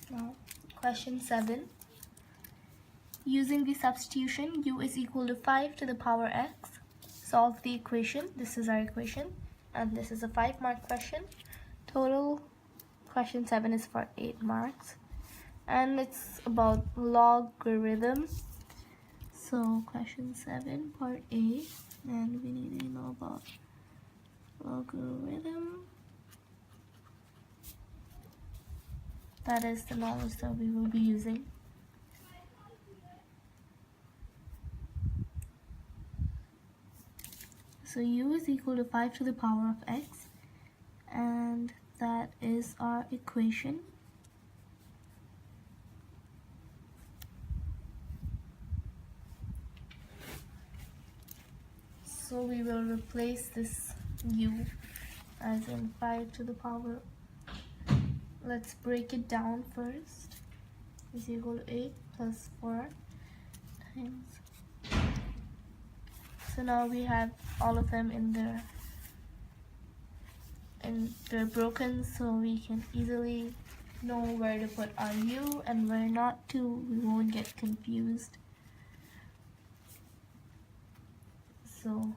Now, question 7. Using the substitution u is equal to 5 to the power x, solve the equation. This is our equation, and this is a 5-mark question. Total question 7 is for 8 marks, and it's about logarithm. So question 7, part A, and we need to know about logarithm. That is the knowledge that we will be using. So u is equal to 5 to the power of x, and that is our equation. So we will replace this u as in 5 to the power. Let's break it down first. Is equal to 8 plus 4 times. So now we have all of them in there, and they're broken, so we can easily know where to put our u and where not to. We won't get confused. So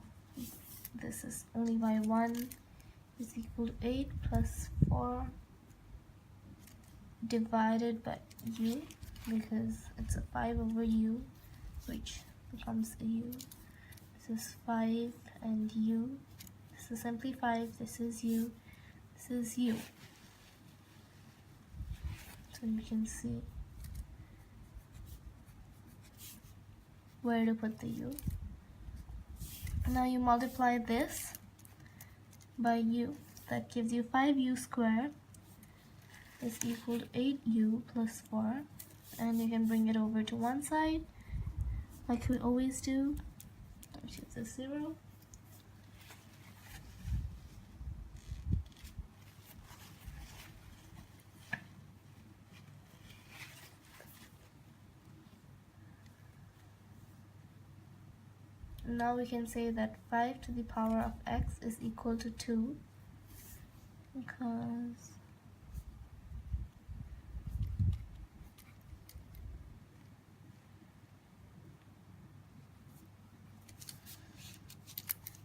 this is only y1 is equal to 8 plus 4 divided by u, because it's a 5 over u, which becomes a u. This is 5 and u. This is simply 5. This is u. This is u. So you can see where to put the u. Now you multiply this by u. That gives you 5u squared is equal to 8u plus 4. And you can bring it over to one side, like we always do. Which is a 0. Now we can say that 5 to the power of x is equal to 2, because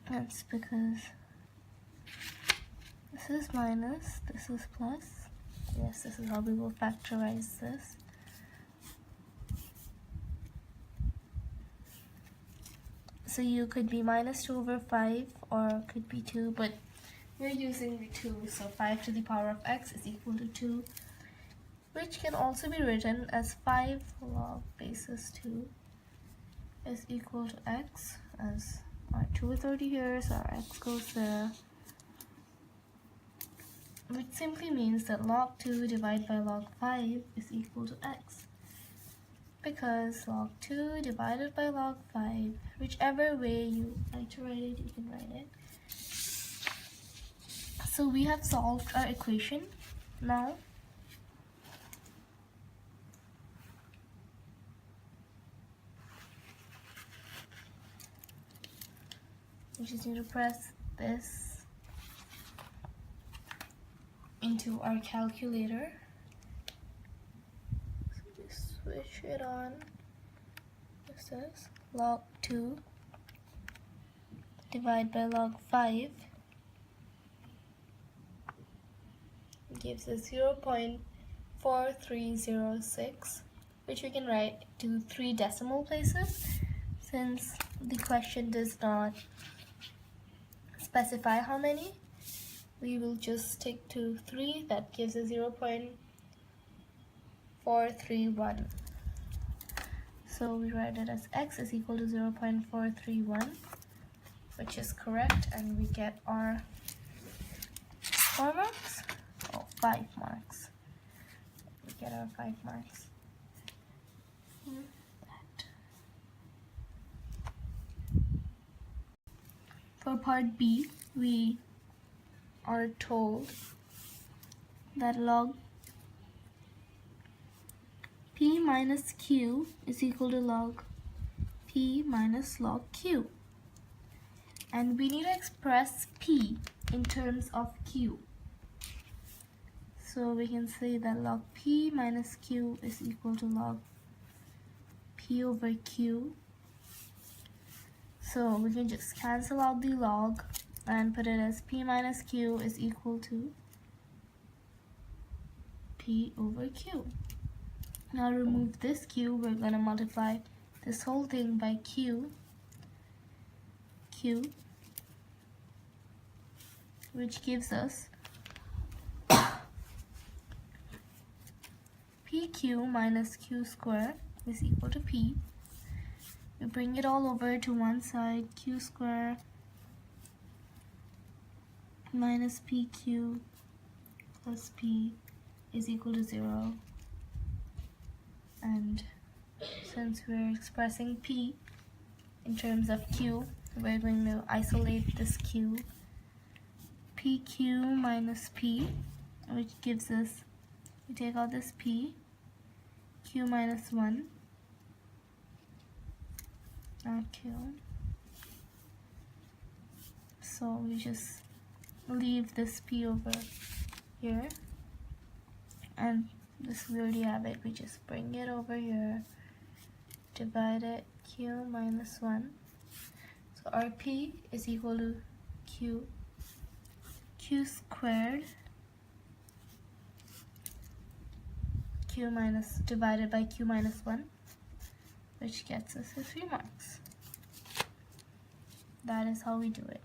that's because this is minus, this is plus. Yes, this is how we will factorize this. So u could be minus 2 over 5, or could be 2, but we're using the 2, so 5 to the power of x is equal to 2, which can also be written as 5 log basis 2 is equal to x, as our 2 is already here, so our x goes there, which simply means that log 2 divided by log 5 is equal to x, because log 2 divided by log 5, whichever way you like to write it, you can write it. So we have solved our equation. Now we just need to press this into our calculator. So just switch it on. This is log 2 divided by log 5 gives us 0.4306, which we can write to 3 decimal places, since the question does not specify how many. We will just stick to 3. That gives us 0.431. So we write it as x is equal to 0.431, which is correct, and we get our 4 marks? Oh, 5 marks. We get our 5 marks. For part B, we are told that log p minus q is equal to log p minus log q. And we need to express p in terms of q. So we can say that log p minus q is equal to log p over q. So we can just cancel out the log and put it as p minus q is equal to p over q. Now to remove this q, we're going to multiply this whole thing by q, which gives us pq minus q squared is equal to p. We bring it all over to one side, q squared minus pq plus p is equal to 0. And since we're expressing p in terms of q, we're going to isolate this q, pq minus p, which gives us, we take out this p, q minus 1, not q. So we just leave this p over here, and this we already have it. We just bring it over here, divide it, q minus 1. So our p is equal to q squared, q minus divided by q minus 1, which gets us 3 marks. That is how we do it.